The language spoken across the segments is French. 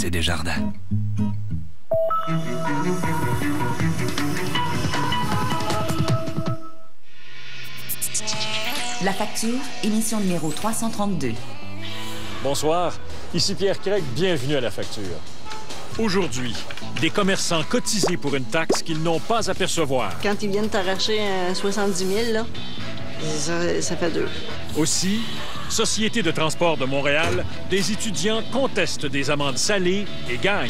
c'est Desjardins. La facture, émission numéro 332. Bonsoir, ici Pierre Craig, bienvenue à La Facture. Aujourd'hui, des commerçants cotisés pour une taxe qu'ils n'ont pas à percevoir. Quand ils viennent t'arracher 70 000, là, ça fait deux. Aussi, Société de transport de Montréal, des étudiants contestent des amendes salées et gagnent.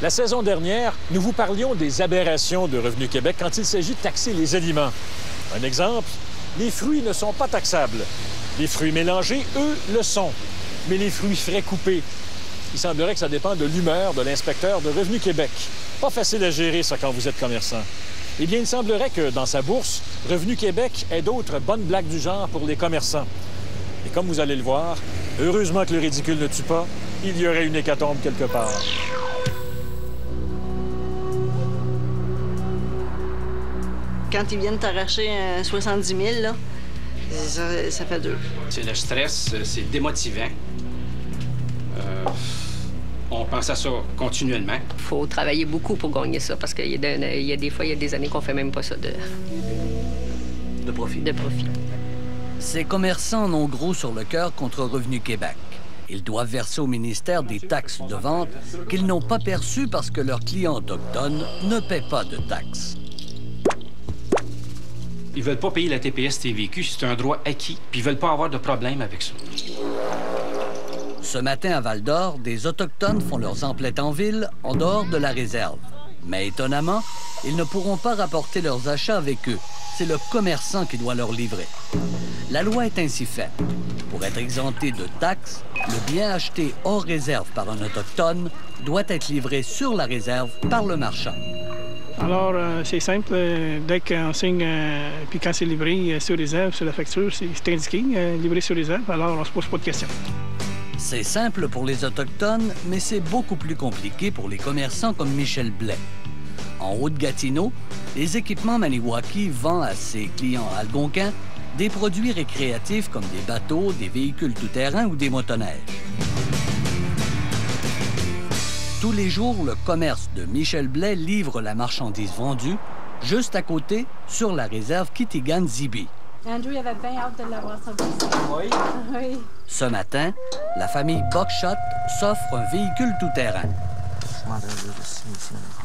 La saison dernière, nous vous parlions des aberrations de Revenu Québec quand il s'agit de taxer les aliments. Un exemple, les fruits ne sont pas taxables. Les fruits mélangés, eux, le sont. Mais les fruits frais coupés, il semblerait que ça dépend de l'humeur de l'inspecteur de Revenu Québec. Pas facile à gérer, ça, quand vous êtes commerçant. Eh bien, il semblerait que, dans sa bourse, Revenu Québec ait d'autres bonnes blagues du genre pour les commerçants. Et comme vous allez le voir, heureusement que le ridicule ne tue pas, il y aurait une hécatombe quelque part. Quand ils viennent t'arracher 70 000, là, ça fait deux. C'est le stress, c'est démotivant. On pense à ça continuellement. Il faut travailler beaucoup pour gagner ça, parce qu'il y a des fois, il y a des années qu'on fait même pas ça de profit. Ces commerçants n'ont gros sur le cœur contre Revenu Québec. Ils doivent verser au ministère des taxes de vente qu'ils n'ont pas perçues parce que leurs clients autochtones ne paient pas de taxes. Ils veulent pas payer la TPS-TVQ, c'est un droit acquis, puis ils veulent pas avoir de problème avec ça. Ce matin, à Val-d'Or, des Autochtones font leurs emplettes en ville, en dehors de la réserve. Mais étonnamment, ils ne pourront pas rapporter leurs achats avec eux. C'est le commerçant qui doit leur livrer. La loi est ainsi faite. Pour être exempté de taxes, le bien acheté hors réserve par un Autochtone doit être livré sur la réserve par le marchand. Alors, c'est simple. Dès qu'on signe, puis quand c'est livré sur réserve, sur la facture, c'est indiqué, livré sur réserve, alors on ne se pose pas de questions. C'est simple pour les Autochtones, mais c'est beaucoup plus compliqué pour les commerçants comme Michel Blais. En Haute-Gatineau, les équipements Maniwaki vend à ses clients algonquins des produits récréatifs comme des bateaux, des véhicules tout-terrain ou des motoneiges. Tous les jours, le commerce de Michel Blais livre la marchandise vendue juste à côté, sur la réserve Kitigan-Zibi. Andrew avait bien hâte de l'avoir ça. Oui. Oui. Ce matin, la famille Buckshot s'offre un véhicule tout-terrain.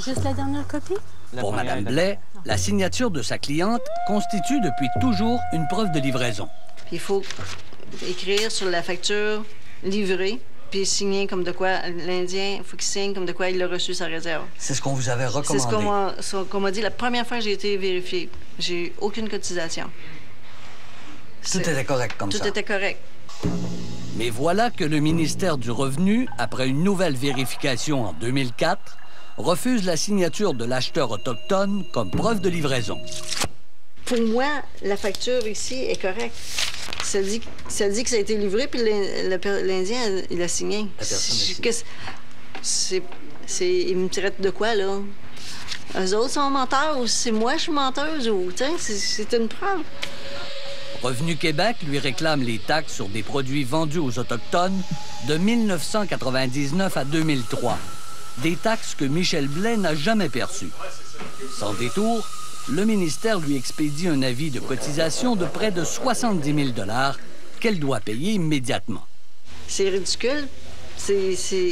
Juste la dernière copie? Pour Mme Blais, la signature de sa cliente constitue depuis toujours une preuve de livraison. Puis il faut écrire sur la facture « livré », puis signer comme de quoi l'Indien, il faut qu'il signe comme de quoi il a reçu sa réserve. C'est ce qu'on vous avait recommandé. C'est ce qu'on m'a dit la première fois que j'ai été vérifiée. J'ai eu aucune cotisation. Tout était correct comme ça. Tout était correct. Mais voilà que le ministère du Revenu, après une nouvelle vérification en 2004, refuse la signature de l'acheteur autochtone comme preuve de livraison. Pour moi, la facture ici est correcte. Ça dit que ça a été livré, puis l'Indien, il a signé. Il me tirait de quoi, là? Eux autres sont menteurs, ou c'est moi je suis menteuse, ou... C'est une preuve. Revenu Québec lui réclame les taxes sur des produits vendus aux Autochtones de 1999 à 2003. Des taxes que Michel Blais n'a jamais perçues. Sans détour, le ministère lui expédie un avis de cotisation de près de 70 000 $ qu'elle doit payer immédiatement. C'est ridicule.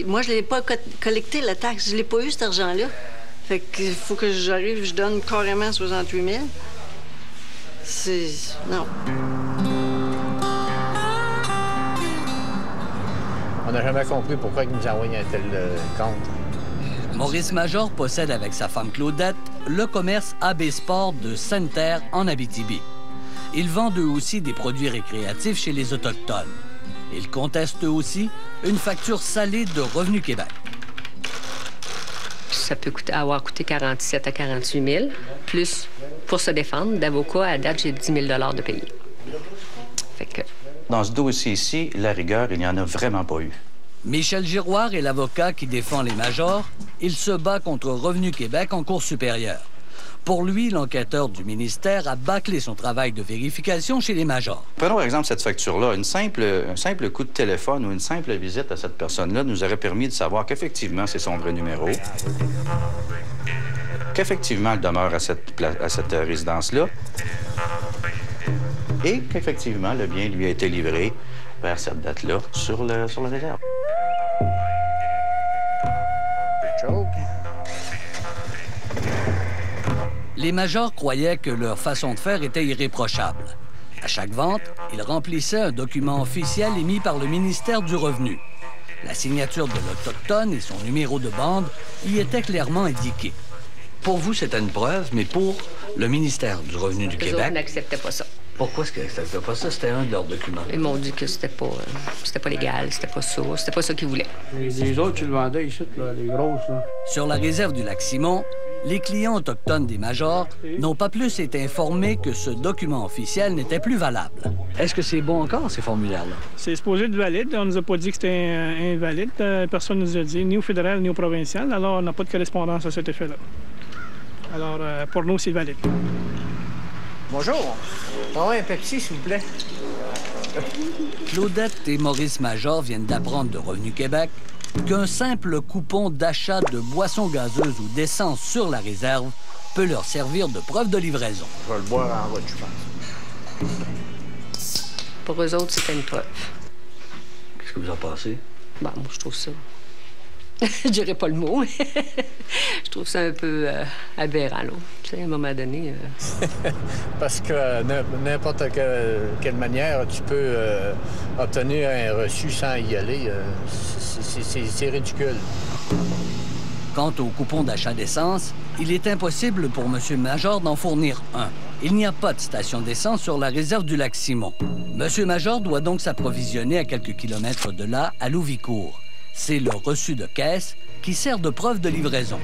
Moi, je ne l'ai pas collecté, la taxe. Je ne l'ai pas eu, cet argent-là. Fait qu'il faut que j'arrive, je donne carrément 68 000. Non. On n'a jamais compris pourquoi ils nous envoient un tel compte. Maurice Major possède avec sa femme Claudette le commerce AB Sport de Sainte-Terre en Abitibi. Ils vendent eux aussi des produits récréatifs chez les Autochtones. Ils contestent eux aussi une facture salée de Revenu Québec. Ça peut avoir coûté 47 à 48 000 plus pour se défendre. D'avocat, à date, j'ai 10 000 $ de payer. Fait que... Dans ce dossier-ci, la rigueur, il n'y en a vraiment pas eu. Michel Giroir est l'avocat qui défend les majors. Il se bat contre Revenu Québec en Cour supérieure. Pour lui, l'enquêteur du ministère a bâclé son travail de vérification chez les majors. Prenons par exemple cette facture-là. Un simple coup de téléphone ou une simple visite à cette personne-là nous aurait permis de savoir qu'effectivement, c'est son vrai numéro, qu'effectivement, elle demeure à cette résidence-là et qu'effectivement, le bien lui a été livré vers cette date-là sur la réserve. Les majors croyaient que leur façon de faire était irréprochable. À chaque vente, ils remplissaient un document officiel émis par le ministère du Revenu. La signature de l'Autochtone et son numéro de bande y étaient clairement indiqués. Pour vous, c'était une preuve, mais pour le ministère du Revenu du Québec... Les autres n'acceptaient pas ça. Pourquoi est-ce qu'ils n'acceptaient pas ça? C'était un de leurs documents. Ils m'ont dit que c'était pas légal, c'était pas ça qu'ils voulaient. Les autres, tu le vendais ici, là, les grosses, là. Sur la réserve du Lac-Simon, les clients autochtones des majors n'ont pas plus été informés que ce document officiel n'était plus valable. Est-ce que c'est bon encore, ces formulaires-là? C'est supposé être valide. On nous a pas dit que c'était invalide. Personne ne nous a dit, ni au fédéral, ni au provincial. Alors, on n'a pas de correspondance à cet effet-là. Alors, pour nous, c'est valide. Bonjour. Un Pepsi, s'il vous plaît. Claudette et Maurice Major viennent d'apprendre de Revenu Québec qu'un simple coupon d'achat de boissons gazeuses ou d'essence sur la réserve peut leur servir de preuve de livraison. Je vais le boire en route, je pense. Pour eux autres, c'était une preuve. Qu'est-ce que vous en pensez? Moi, je trouve ça... Je dirais pas le mot, mais je trouve ça un peu aberrant, là. Tu sais, à un moment donné... Parce que n'importe quelle manière, tu peux obtenir un reçu sans y aller. C'est ridicule. Quant au coupon d'achat d'essence, il est impossible pour M. Major d'en fournir un. Il n'y a pas de station d'essence sur la réserve du Lac-Simon. M. Major doit donc s'approvisionner à quelques kilomètres de là, à Louvicourt. C'est le reçu de caisse qui sert de preuve de livraison.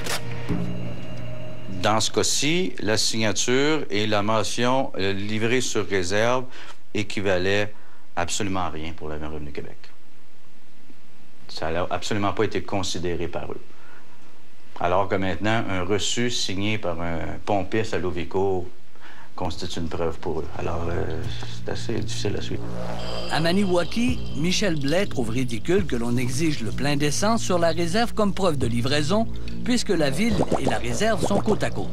Dans ce cas-ci, la signature et la mention livrée sur réserve équivalaient absolument à rien pour le Revenu Québec. Ça n'a absolument pas été considéré par eux. Alors que maintenant, un reçu signé par un pompiste à Louvicourt constitue une preuve pour eux. Alors, c'est assez difficile à suivre. À Maniwaki, Michel Blais trouve ridicule que l'on exige le plein d'essence sur la réserve comme preuve de livraison, puisque la ville et la réserve sont côte à côte.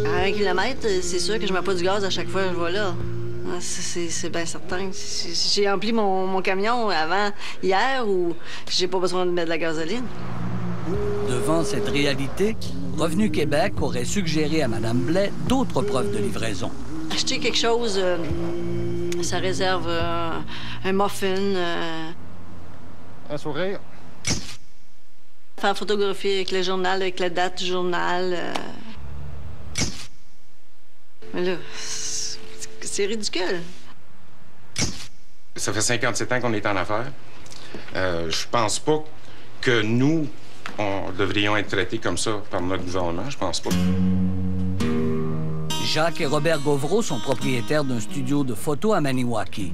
À 1 kilomètre, c'est sûr que je mets pas du gaz à chaque fois que je vais là. C'est bien certain. J'ai rempli mon camion avant hier ou j'ai pas besoin de mettre de la gasoline. Devant cette réalité, Revenu Québec aurait suggéré à Mme Blais d'autres preuves de livraison. Acheter quelque chose, ça réserve un muffin. Un sourire. Faire photographier avec le journal, avec la date du journal. Mais là, c'est ridicule. Ça fait 57 ans qu'on est en affaires. Je pense pas que nous, on devrions être traités comme ça par notre gouvernement. Je pense pas. Jacques et Robert Gauvreau sont propriétaires d'un studio de photos à Maniwaki.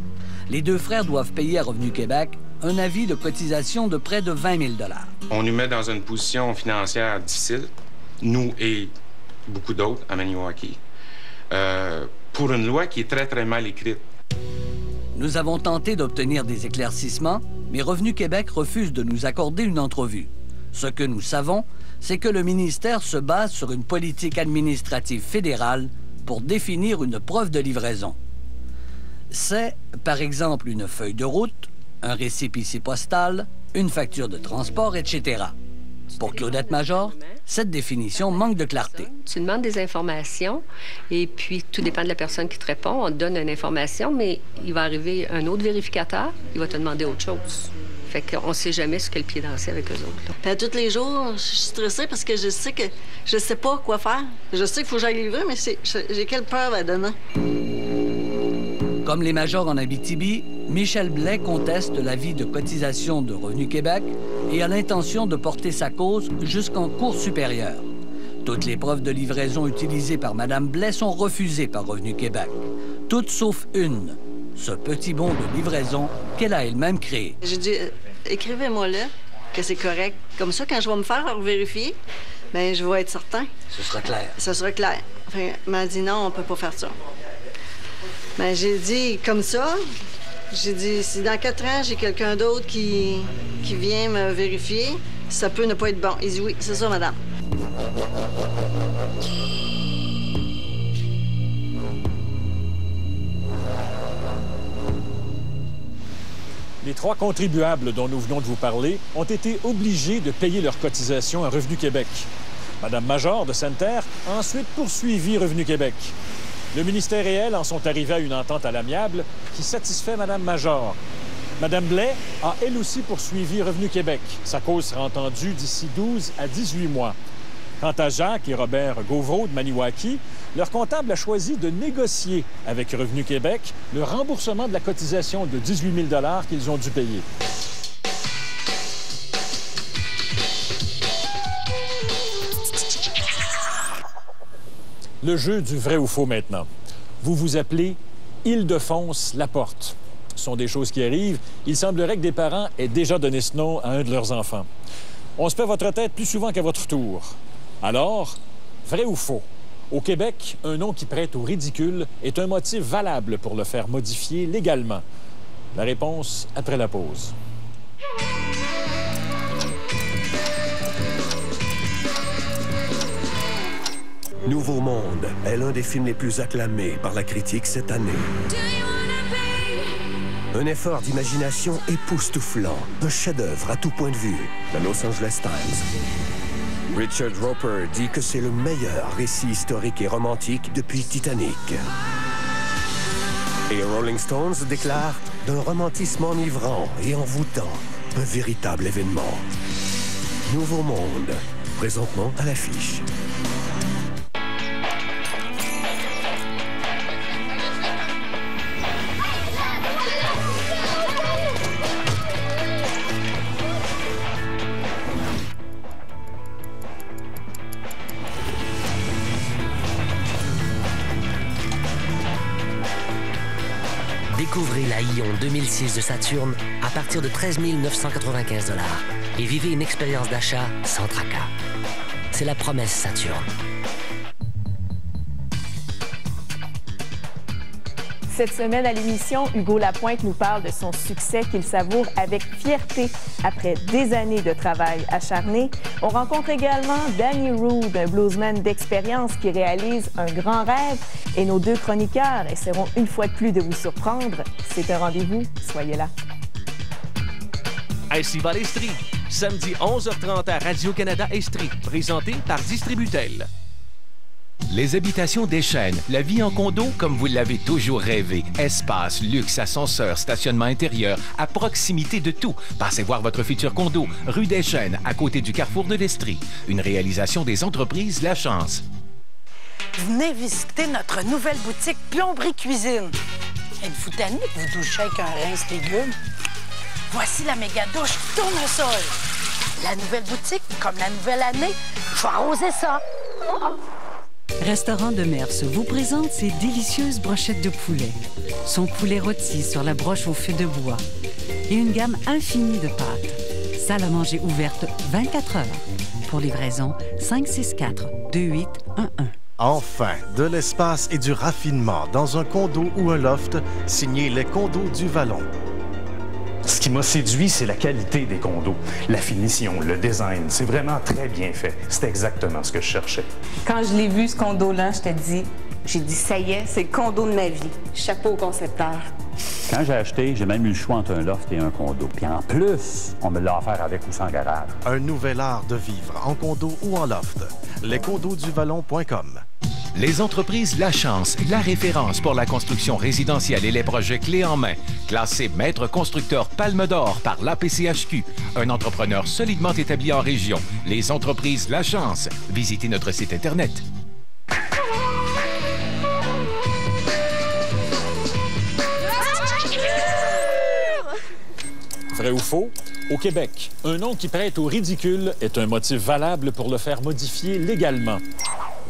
Les deux frères doivent payer à Revenu Québec un avis de cotisation de près de 20 000 $. On nous met dans une position financière difficile, nous et beaucoup d'autres à Maniwaki, pour une loi qui est très, très mal écrite. Nous avons tenté d'obtenir des éclaircissements, mais Revenu Québec refuse de nous accorder une entrevue. Ce que nous savons, c'est que le ministère se base sur une politique administrative fédérale pour définir une preuve de livraison. C'est, par exemple, une feuille de route, un récépissé postal, une facture de transport, etc. Pour Claudette Major, cette définition manque de clarté. Tu demandes des informations et puis tout dépend de la personne qui te répond. On te donne une information, mais il va arriver un autre vérificateur, il va te demander autre chose. Fait qu'on ne sait jamais ce que le pied dansé avec eux autres. Là. Puis à tous les jours, je suis stressée parce que je sais que je sais pas quoi faire. Je sais qu'il faut que j'aille livrer, mais j'ai quelle preuve à donner? Comme les majors en Abitibi, Michel Blais conteste l'avis de cotisation de Revenu Québec et a l'intention de porter sa cause jusqu'en Cour supérieure. Toutes les preuves de livraison utilisées par Mme Blais sont refusées par Revenu Québec. Toutes sauf une, ce petit bon de livraison qu'elle a elle-même créé. J'ai dit, écrivez-moi-le, que c'est correct. Comme ça, quand je vais me faire vérifier, bien, je vais être certain. Ce sera clair. Ce sera clair. Enfin, elle m'a dit non, on peut pas faire ça. Bien, j'ai dit comme ça. J'ai dit, si dans 4 ans, j'ai quelqu'un d'autre qui vient me vérifier, ça peut ne pas être bon. Il dit oui, c'est ça, madame. Les 3 contribuables dont nous venons de vous parler ont été obligés de payer leurs cotisations à Revenu Québec. Madame Major de Sainte-Terre a ensuite poursuivi Revenu Québec. Le ministère et elle en sont arrivés à une entente à l'amiable qui satisfait Madame Major. Madame Blais a elle aussi poursuivi Revenu Québec. Sa cause sera entendue d'ici 12 à 18 mois. Quant à Jacques et Robert Gauvreau de Maniwaki, leur comptable a choisi de négocier avec Revenu Québec le remboursement de la cotisation de 18 000 $ qu'ils ont dû payer. Le jeu du vrai ou faux maintenant. Vous vous appelez Ildefonse-Laporte. Ce sont des choses qui arrivent. Il semblerait que des parents aient déjà donné ce nom à un de leurs enfants. On se fait votre tête plus souvent qu'à votre tour. Alors, vrai ou faux? Au Québec, un nom qui prête au ridicule est un motif valable pour le faire modifier légalement. La réponse après la pause. Nouveau Monde est l'un des films les plus acclamés par la critique cette année. Un effort d'imagination époustouflant, un chef-d'œuvre à tout point de vue. Le Los Angeles Times. Richard Roper dit que c'est le meilleur récit historique et romantique depuis Titanic. Et Rolling Stones déclare d'un romantisme enivrant et envoûtant, un véritable événement. Nouveau Monde, présentement à l'affiche. Découvrez la Ion 2006 de Saturn à partir de 13 995 $ et vivez une expérience d'achat sans tracas. C'est la promesse Saturn. Cette semaine à l'émission, Hugo Lapointe nous parle de son succès qu'il savoure avec fierté après des années de travail acharné. On rencontre également Danny Rood, un bluesman d'expérience qui réalise un grand rêve. Et nos 2 chroniqueurs essaieront une fois de plus de vous surprendre. C'est un rendez-vous, soyez là. Ainsi va l'Estrie, samedi 11h30 à Radio-Canada Estrie, présenté par Distributel. Les habitations Deschênes, la vie en condo comme vous l'avez toujours rêvé. Espace, luxe, ascenseur, stationnement intérieur, à proximité de tout. Passez voir votre futur condo, rue Deschênes, à côté du carrefour de l'Estrie. Une réalisation des entreprises La Chance. Venez visiter notre nouvelle boutique Plomberie Cuisine. Êtes-vous tanné de vous doucher avec un rince légumes? Voici la méga douche tournesol. La nouvelle boutique, comme la nouvelle année, faut arroser ça. Restaurant de Merce vous présente ses délicieuses brochettes de poulet, son poulet rôti sur la broche au feu de bois et une gamme infinie de pâtes. Salle à manger ouverte 24 heures. Pour livraison, 564-2811. Enfin, de l'espace et du raffinement dans un condo ou un loft, signé Les Condos du Vallon. Ce qui m'a séduit, c'est la qualité des condos, la finition, le design. C'est vraiment très bien fait. C'est exactement ce que je cherchais. Quand je l'ai vu, ce condo-là, j'ai dit, ça y est, c'est le condo de ma vie. Chapeau au concepteur. Quand j'ai acheté, j'ai même eu le choix entre un loft et un condo. Puis en plus, on me l'a offert avec ou sans garage. Un nouvel art de vivre en condo ou en loft. lescondosduvallon.com. Les entreprises La Chance, la référence pour la construction résidentielle et les projets clés en main. Classé maître constructeur Palme d'Or par l'APCHQ. Un entrepreneur solidement établi en région. Les entreprises La Chance. Visitez notre site Internet. Vrai ou faux? Au Québec, un nom qui prête au ridicule est un motif valable pour le faire modifier légalement.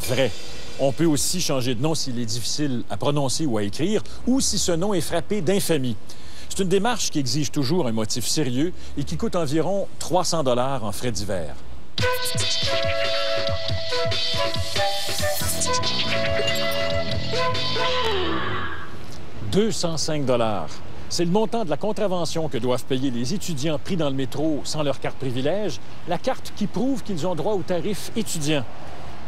Vrai. On peut aussi changer de nom s'il est difficile à prononcer ou à écrire, ou si ce nom est frappé d'infamie. C'est une démarche qui exige toujours un motif sérieux et qui coûte environ 300 $ en frais divers. 205 $. C'est le montant de la contravention que doivent payer les étudiants pris dans le métro sans leur carte privilège, la carte qui prouve qu'ils ont droit au tarif étudiant.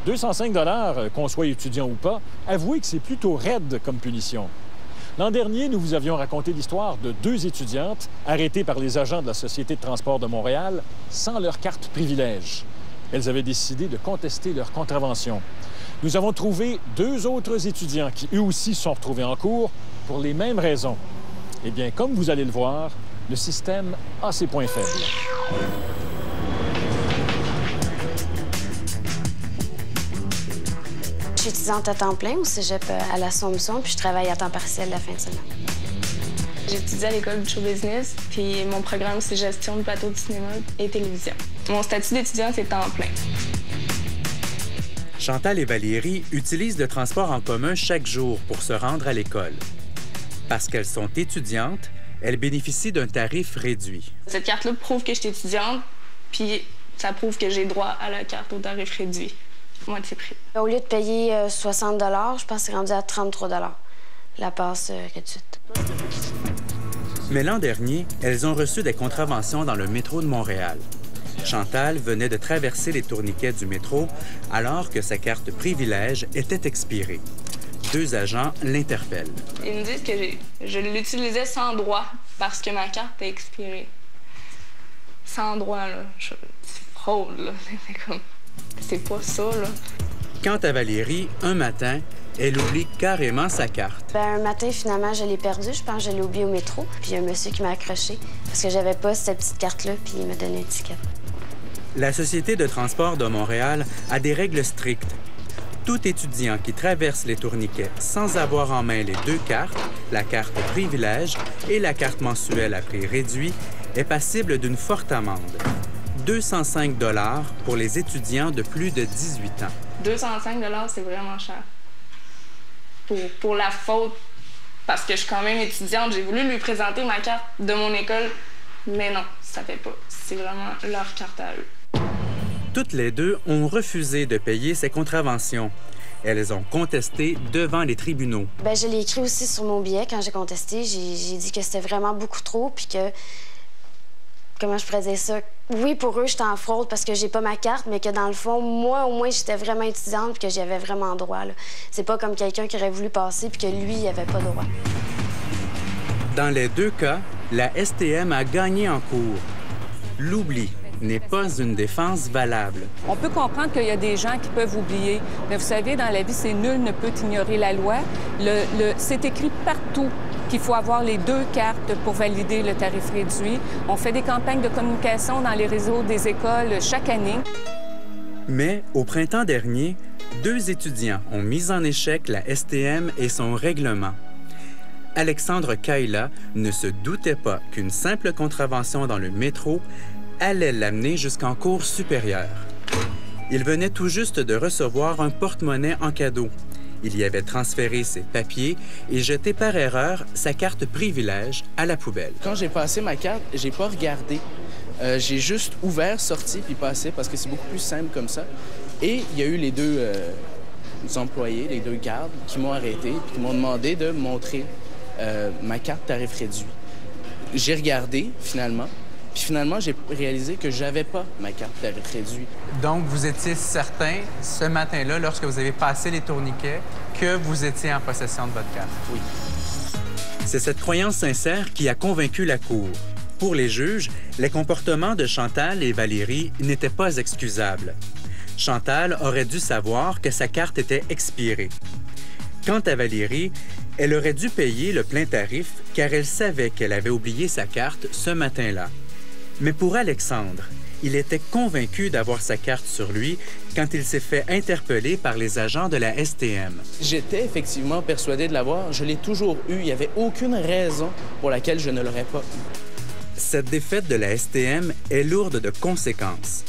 205 $, qu'on soit étudiant ou pas, avouez que c'est plutôt raide comme punition. L'an dernier, nous vous avions raconté l'histoire de 2 étudiantes arrêtées par les agents de la Société de transport de Montréal sans leur carte privilège. Elles avaient décidé de contester leur contravention. Nous avons trouvé 2 autres étudiants qui, eux aussi, sont retrouvés en cours pour les mêmes raisons. Eh bien, comme vous allez le voir, le système a ses points faibles. Je suis étudiante à temps plein au cégep à l'Assomption, puis je travaille à temps partiel la fin de semaine. J'étudie à l'école du show business, puis mon programme, c'est gestion de plateau de cinéma et télévision. Mon statut d'étudiant, c'est temps plein. Chantal et Valérie utilisent le transport en commun chaque jour pour se rendre à l'école. Parce qu'elles sont étudiantes, elles bénéficient d'un tarif réduit. Cette carte-là prouve que je suis étudiante, puis ça prouve que j'ai droit à la carte au tarif réduit. Moitié prix. Au lieu de payer 60 $, je pense que c'est rendu à 33 $, la passe réduite. Mais l'an dernier, elles ont reçu des contraventions dans le métro de Montréal. Chantal venait de traverser les tourniquets du métro alors que sa carte privilège était expirée. 2 agents l'interpellent. Ils me disent que je l'utilisais sans droit parce que ma carte est expirée. Sans droit, là. C'est fraude, là. C'est pas ça, là. Quant à Valérie, un matin, elle oublie carrément sa carte. Un matin, finalement, je l'ai perdue. Je pense que je l'ai oubliée au métro. Puis il y a un monsieur qui m'a accroché parce que j'avais pas cette petite carte-là, puis il m'a donné un ticket. La Société de transport de Montréal a des règles strictes. Tout étudiant qui traverse les tourniquets sans avoir en main les 2 cartes, la carte privilège et la carte mensuelle à prix réduit, est passible d'une forte amende. 205 $ pour les étudiants de plus de 18 ans. 205 $, c'est vraiment cher. Pour la faute, parce que je suis quand même étudiante, j'ai voulu lui présenter ma carte de mon école, mais non, ça fait pas. C'est vraiment leur carte à eux. Toutes les 2 ont refusé de payer ces contraventions. Elles ont contesté devant les tribunaux. Bien, je l'ai écrit aussi sur mon billet quand j'ai contesté. J'ai dit que c'était vraiment beaucoup trop, puis que... Comment je pourrais dire ça? Oui, pour eux, j'étais en fraude parce que j'ai pas ma carte, mais que dans le fond, moi, au moins, j'étais vraiment étudiante puis que j'avais vraiment droit. C'est pas comme quelqu'un qui aurait voulu passer puis que lui, il avait pas droit. Dans les 2 cas, la STM a gagné en cours. L'oubli n'est pas une défense valable. On peut comprendre qu'il y a des gens qui peuvent oublier, mais vous savez, dans la vie, c'est nul ne peut ignorer la loi. C'est écrit partout qu'il faut avoir les 2 cartes pour valider le tarif réduit. On fait des campagnes de communication dans les réseaux des écoles chaque année. Mais au printemps dernier, 2 étudiants ont mis en échec la STM et son règlement. Alexandre Kaila ne se doutait pas qu'une simple contravention dans le métro allait l'amener jusqu'en cours supérieur. Il venait tout juste de recevoir un porte-monnaie en cadeau. Il y avait transféré ses papiers et jeté par erreur sa carte privilège à la poubelle. Quand j'ai passé ma carte, j'ai pas regardé. J'ai juste ouvert, sorti puis passé parce que c'est beaucoup plus simple comme ça. Et il y a eu les 2 employés, les 2 gardes qui m'ont arrêté et qui m'ont demandé de montrer ma carte tarif réduit. J'ai regardé finalement. Puis finalement, j'ai réalisé que j'avais pas ma carte tarif réduit. Donc, vous étiez certain, ce matin-là, lorsque vous avez passé les tourniquets, que vous étiez en possession de votre carte? Oui. C'est cette croyance sincère qui a convaincu la Cour. Pour les juges, les comportements de Chantal et Valérie n'étaient pas excusables. Chantal aurait dû savoir que sa carte était expirée. Quant à Valérie, elle aurait dû payer le plein tarif car elle savait qu'elle avait oublié sa carte ce matin-là. Mais pour Alexandre, il était convaincu d'avoir sa carte sur lui quand il s'est fait interpeller par les agents de la STM. J'étais effectivement persuadé de l'avoir. Je l'ai toujours eu. Il n'y avait aucune raison pour laquelle je ne l'aurais pas eu. Cette défaite de la STM est lourde de conséquences.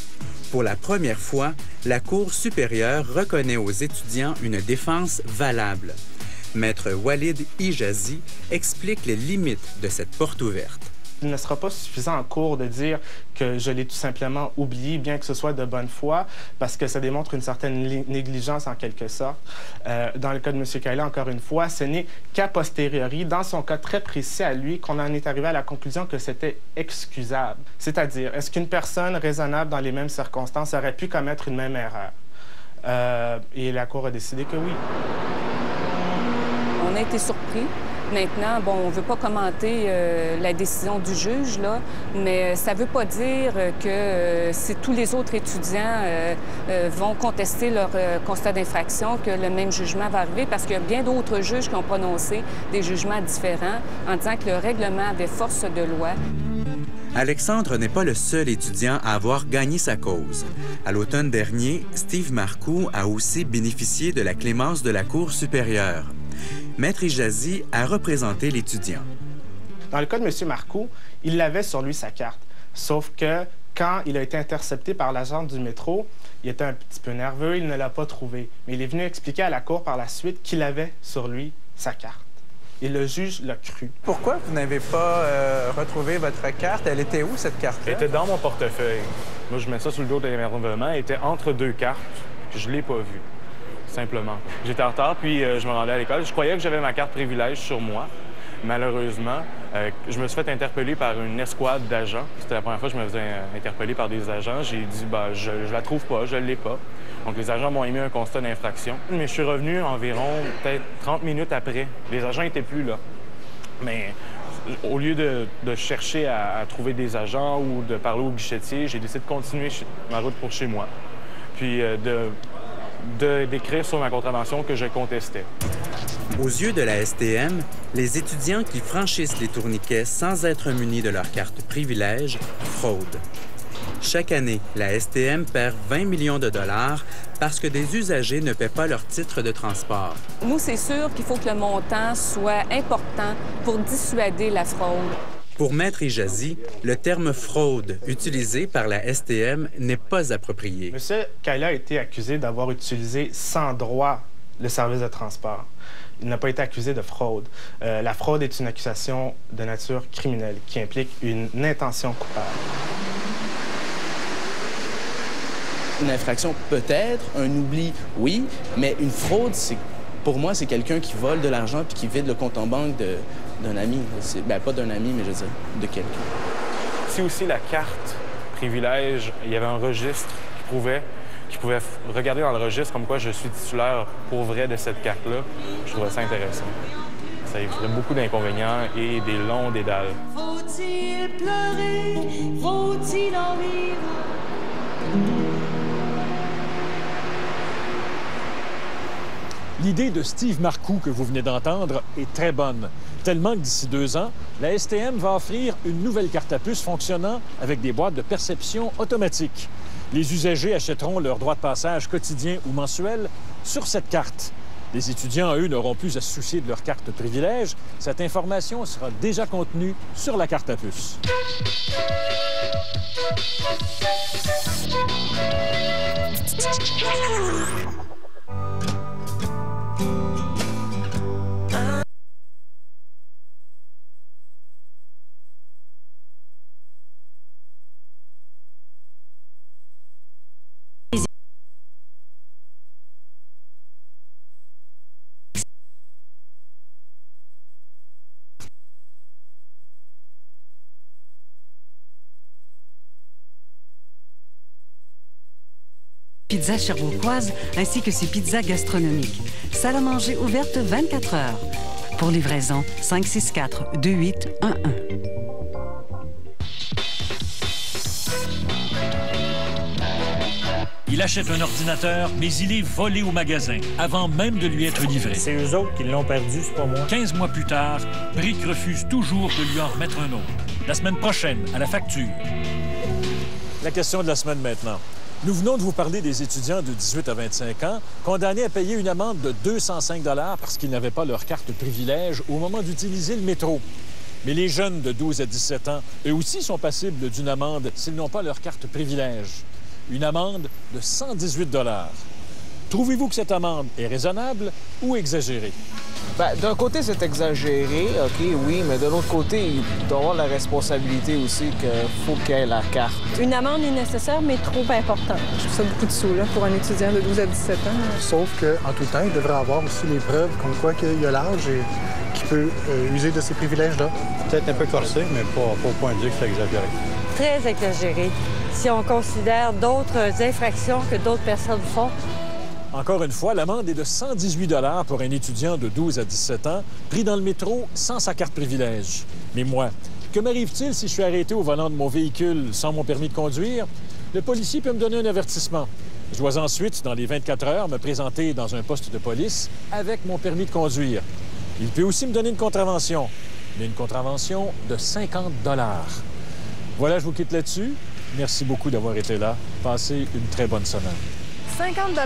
Pour la première fois, la Cour supérieure reconnaît aux étudiants une défense valable. Maître Walid Hijazi explique les limites de cette porte ouverte. Il ne sera pas suffisant en cours de dire que je l'ai tout simplement oublié, bien que ce soit de bonne foi, parce que ça démontre une certaine négligence en quelque sorte. Dans le cas de M. Kaila, encore une fois, ce n'est qu'a posteriori, dans son cas très précis à lui, qu'on en est arrivé à la conclusion que c'était excusable. C'est-à-dire, est-ce qu'une personne raisonnable dans les mêmes circonstances aurait pu commettre une même erreur? Et la Cour a décidé que oui. On a été surpris. Maintenant, bon, on ne veut pas commenter la décision du juge, là, mais ça ne veut pas dire que si tous les autres étudiants vont contester leur constat d'infraction, que le même jugement va arriver, parce qu'il y a bien d'autres juges qui ont prononcé des jugements différents en disant que le règlement avait force de loi. Alexandre n'est pas le seul étudiant à avoir gagné sa cause. À l'automne dernier, Steve Marcoux a aussi bénéficié de la clémence de la Cour supérieure. Maître Hijazi a représenté l'étudiant. Dans le cas de M. Marcoux, il avait sur lui sa carte. Sauf que quand il a été intercepté par l'agent du métro, il était un petit peu nerveux, il ne l'a pas trouvé. Mais il est venu expliquer à la Cour par la suite qu'il avait sur lui sa carte. Et le juge l'a cru. Pourquoi vous n'avez pas retrouvé votre carte? Elle était où, cette carte-là? Elle était dans mon portefeuille. Moi, je mets ça sur le dos de l'émerveillement. Elle était entre deux cartes, puis je ne l'ai pas vue. Simplement. J'étais en retard, puis je me rendais à l'école. Je croyais que j'avais ma carte privilège sur moi. Malheureusement, je me suis fait interpeller par une escouade d'agents. C'était la première fois que je me faisais interpeller par des agents. J'ai dit, je la trouve pas, je l'ai pas. Donc, les agents m'ont émis un constat d'infraction. Mais je suis revenu environ peut-être 30 minutes après. Les agents n'étaient plus là. Mais au lieu de chercher à trouver des agents ou de parler au guichetier, j'ai décidé de continuer ma route pour chez moi. Puis d'écrire sur ma contravention que je contestais. Aux yeux de la STM, les étudiants qui franchissent les tourniquets sans être munis de leur carte privilège fraudent. Chaque année, la STM perd 20 millions de dollars parce que des usagers ne paient pas leur titre de transport. Nous, c'est sûr qu'il faut que le montant soit important pour dissuader la fraude. Pour Maître Hijazi, le terme « fraude » utilisé par la STM n'est pas approprié. M. Kaila a été accusé d'avoir utilisé sans droit le service de transport. Il n'a pas été accusé de fraude. La fraude est une accusation de nature criminelle qui implique une intention coupable. Une infraction, peut-être. Un oubli, oui. Mais une fraude, pour moi, c'est quelqu'un qui vole de l'argent puis qui vide le compte en banque d'un ami. Bien, pas d'un ami, mais je veux dire, de quelqu'un. C'est aussi la carte privilège. Il y avait un registre qui pouvait regarder dans le registre comme quoi je suis titulaire pour vrai de cette carte-là. Je trouvais ça intéressant. Ça éviterait beaucoup d'inconvénients et des longs dédales. Faut-il pleurer? Faut-il en vivre? L'idée de Steve Marcoux que vous venez d'entendre est très bonne, tellement que d'ici 2 ans, la STM va offrir une nouvelle carte à puce fonctionnant avec des boîtes de perception automatique. Les usagers achèteront leur droit de passage quotidien ou mensuel sur cette carte. Les étudiants, eux, n'auront plus à se soucier de leur carte privilège. Cette information sera déjà contenue sur la carte à puce. Pizza cherbourgoise ainsi que ses pizzas gastronomiques. Salle à manger ouverte 24 heures. Pour livraison, 564-2811. Il achète un ordinateur, mais il est volé au magasin, avant même de lui être livré. C'est eux autres qui l'ont perdu, c'est pas moi. 15 mois plus tard, Brick refuse toujours de lui en remettre un autre. La semaine prochaine, à la facture. La question de la semaine maintenant. Nous venons de vous parler des étudiants de 18 à 25 ans condamnés à payer une amende de 205 $ parce qu'ils n'avaient pas leur carte privilège au moment d'utiliser le métro. Mais les jeunes de 12 à 17 ans, eux aussi sont passibles d'une amende s'ils n'ont pas leur carte privilège. une amende de 118 $. Trouvez-vous que cette amende est raisonnable ou exagérée? Bien, d'un côté, c'est exagéré, OK, oui, mais de l'autre côté, il doit avoir la responsabilité aussi qu'il faut qu'il y ait la carte. Une amende est nécessaire, mais trop importante. Je trouve ça beaucoup de sous, là, pour un étudiant de 12 à 17 ans. Sauf qu'en tout temps, il devrait avoir aussi les preuves comme quoi qu'il a l'âge et qu'il peut user de ces privilèges-là. Peut-être un peu corsé, mais pas au point de dire que c'est exagéré. Très exagéré. Si on considère d'autres infractions que d'autres personnes font. Encore une fois, l'amende est de 118 $ pour un étudiant de 12 à 17 ans pris dans le métro sans sa carte privilège. Mais moi, que m'arrive-t-il si je suis arrêté au volant de mon véhicule sans mon permis de conduire? Le policier peut me donner un avertissement. Je dois ensuite, dans les 24 heures, me présenter dans un poste de police avec mon permis de conduire. Il peut aussi me donner une contravention, mais une contravention de 50 $. Voilà, je vous quitte là-dessus. Merci beaucoup d'avoir été là. Passez une très bonne semaine. 50 $?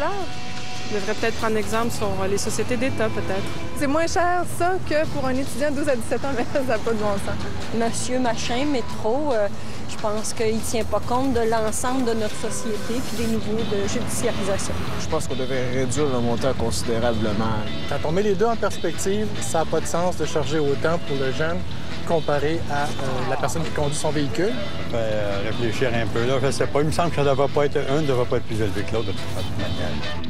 Je devrais peut-être prendre exemple sur les sociétés d'État, peut-être. C'est moins cher, ça, que pour un étudiant de 12 à 17 ans, mais ça n'a pas de bon sens. Monsieur Machin, métro, je pense qu'il ne tient pas compte de l'ensemble de notre société puis des niveaux de judiciarisation. Je pense qu'on devrait réduire le montant considérablement. Quand on met les deux en perspective, ça n'a pas de sens de charger autant pour le jeune comparé à la personne qui conduit son véhicule. Réfléchir un peu, là, je sais pas. Il me semble que ça ne devrait pas être un, ne devrait pas être plus élevé que l'autre, de toute manière.